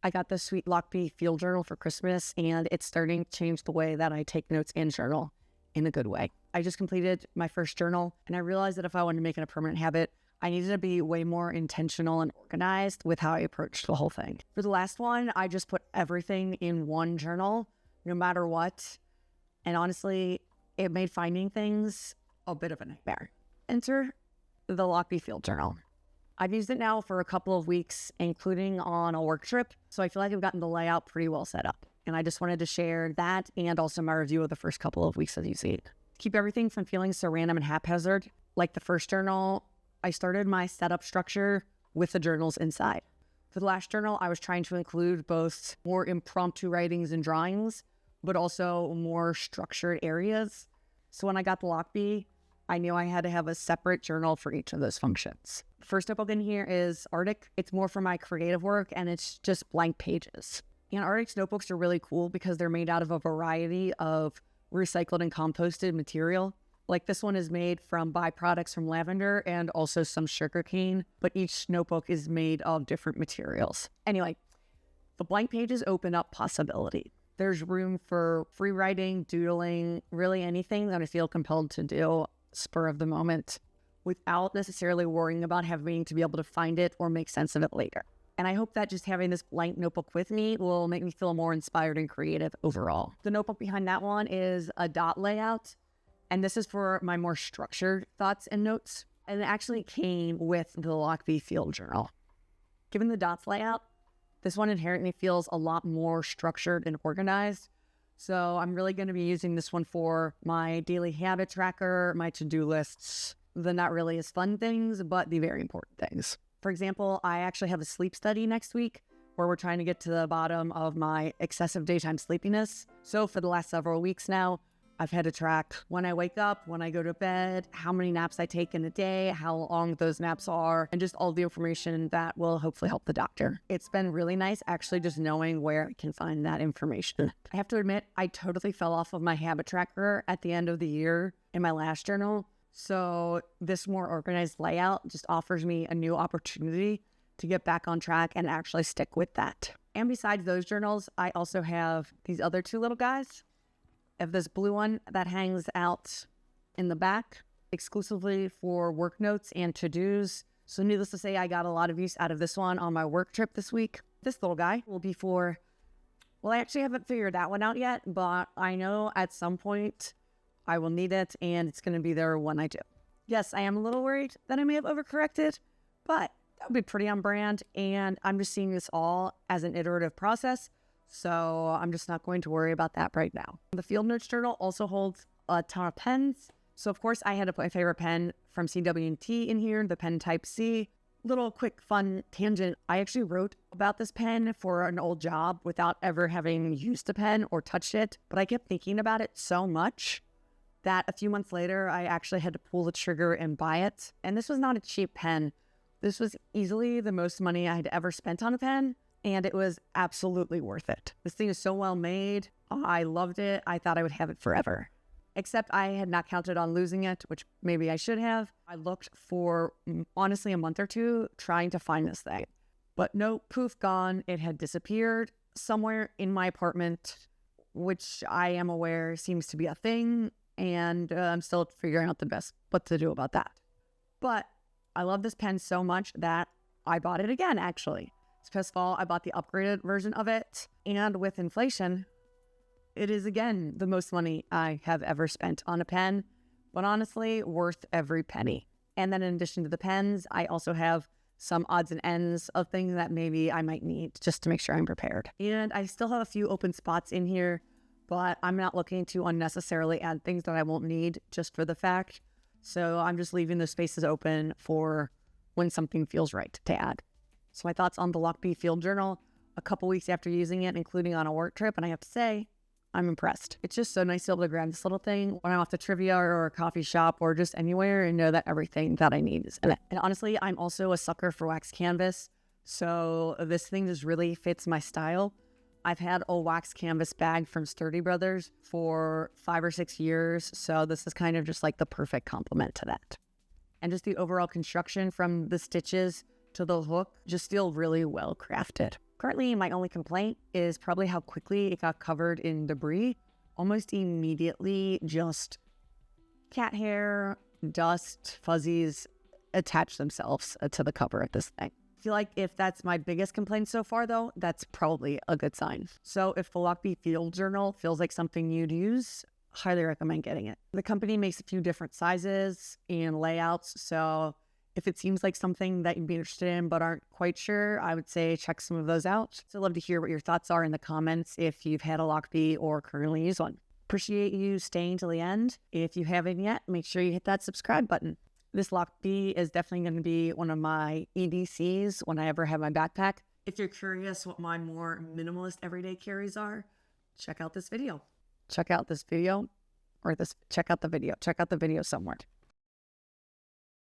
I got this sweet Lochby Field Journal for Christmas, and it's starting to change the way that I take notes and journal in a good way. I just completed my first journal, and I realized that if I wanted to make it a permanent habit, I needed to be way more intentional and organized with how I approached the whole thing. For the last one, I just put everything in one journal, no matter what. And honestly, it made finding things a bit of a nightmare. Enter the Lochby Field Journal. I've used it now for a couple of weeks, including on a work trip. So I feel like I've gotten the layout pretty well set up. And I just wanted to share that and also my review of the first couple of weeks of using it. Keep everything from feeling so random and haphazard. Like the first journal, I started my setup structure with the journals inside. For the last journal, I was trying to include both more impromptu writings and drawings, but also more structured areas. So when I got the Lochby, I knew I had to have a separate journal for each of those functions. The first notebook in here is Arctic. It's more for my creative work, and it's just blank pages. And Arctic's notebooks are really cool because they're made out of a variety of recycled and composted material. Like this one is made from byproducts from lavender and also some sugarcane, but each notebook is made of different materials. Anyway, the blank pages open up possibility. There's room for free writing, doodling, really anything that I feel compelled to do spur of the moment without necessarily worrying about having to be able to find it or make sense of it later. And I hope that just having this blank notebook with me will make me feel more inspired and creative overall. The notebook behind that one is a dot layout, and this is for my more structured thoughts and notes. And it actually came with the Lochby Field Journal. Given the dots layout, this one inherently feels a lot more structured and organized. So I'm really going to be using this one for my daily habit tracker, my to-do lists, the not really as fun things, but the very important things. For example, I actually have a sleep study next week where we're trying to get to the bottom of my excessive daytime sleepiness. So for the last several weeks now, I've had to track when I wake up, when I go to bed, how many naps I take in a day, how long those naps are, and just all the information that will hopefully help the doctor. It's been really nice actually just knowing where I can find that information. I have to admit, I totally fell off of my habit tracker at the end of the year in my last journal. So this more organized layout just offers me a new opportunity to get back on track and actually stick with that. And besides those journals, I also have these other two little guys. I have this blue one that hangs out in the back exclusively for work notes and to-dos. So needless to say, I got a lot of use out of this one on my work trip this week. This little guy will be for, well, I actually haven't figured that one out yet, but I know at some point I will need it and it's going to be there when I do. Yes, I am a little worried that I may have overcorrected, but that would be pretty on brand. And I'm just seeing this all as an iterative process. So I'm just not going to worry about that right now. The Field Notes Journal also holds a ton of pens. So of course I had to put my favorite pen from CW&T in here, the pen type C. Little quick fun tangent. I actually wrote about this pen for an old job without ever having used a pen or touched it. But I kept thinking about it so much that a few months later, I actually had to pull the trigger and buy it. And this was not a cheap pen. This was easily the most money I had ever spent on a pen. And it was absolutely worth it. This thing is so well made. I loved it. I thought I would have it forever. Except I had not counted on losing it, which maybe I should have. I looked for, honestly, a month or two trying to find this thing. But no, poof, gone. It had disappeared somewhere in my apartment, which I am aware seems to be a thing. And I'm still figuring out what to do about that. But I love this pen so much that I bought it again, actually. This past fall, I bought the upgraded version of it. And with inflation, it is, again, the most money I have ever spent on a pen. But honestly, worth every penny. And then in addition to the pens, I also have some odds and ends of things that maybe I might need just to make sure I'm prepared. And I still have a few open spots in here, but I'm not looking to unnecessarily add things that I won't need just for the fact. So I'm just leaving those spaces open for when something feels right to add. So my thoughts on the Lochby Field Journal a couple weeks after using it, including on a work trip, and I have to say, I'm impressed. It's just so nice to be able to grab this little thing when I'm off to trivia or a coffee shop or just anywhere and know that everything that I need is in it. And honestly, I'm also a sucker for wax canvas, so this thing just really fits my style. I've had a wax canvas bag from Sturdy Brothers for 5 or 6 years, so this is kind of just like the perfect complement to that. And just the overall construction from the stitches to the hook just feel really well crafted. Currently, my only complaint is probably how quickly it got covered in debris. Almost immediately, just cat hair, dust, fuzzies attach themselves to the cover of this thing. I feel like if that's my biggest complaint so far, though, that's probably a good sign. So if the Lochby Field Journal feels like something you'd use, highly recommend getting it. The company makes a few different sizes and layouts, so if it seems like something that you'd be interested in but aren't quite sure, I would say check some of those out. So I'd love to hear what your thoughts are in the comments if you've had a Lochby or currently use one. Appreciate you staying till the end. If you haven't yet, make sure you hit that subscribe button. This Lochby is definitely going to be one of my EDCs when I ever have my backpack. If you're curious what my more minimalist everyday carries are, check out this video. Check out the video somewhere.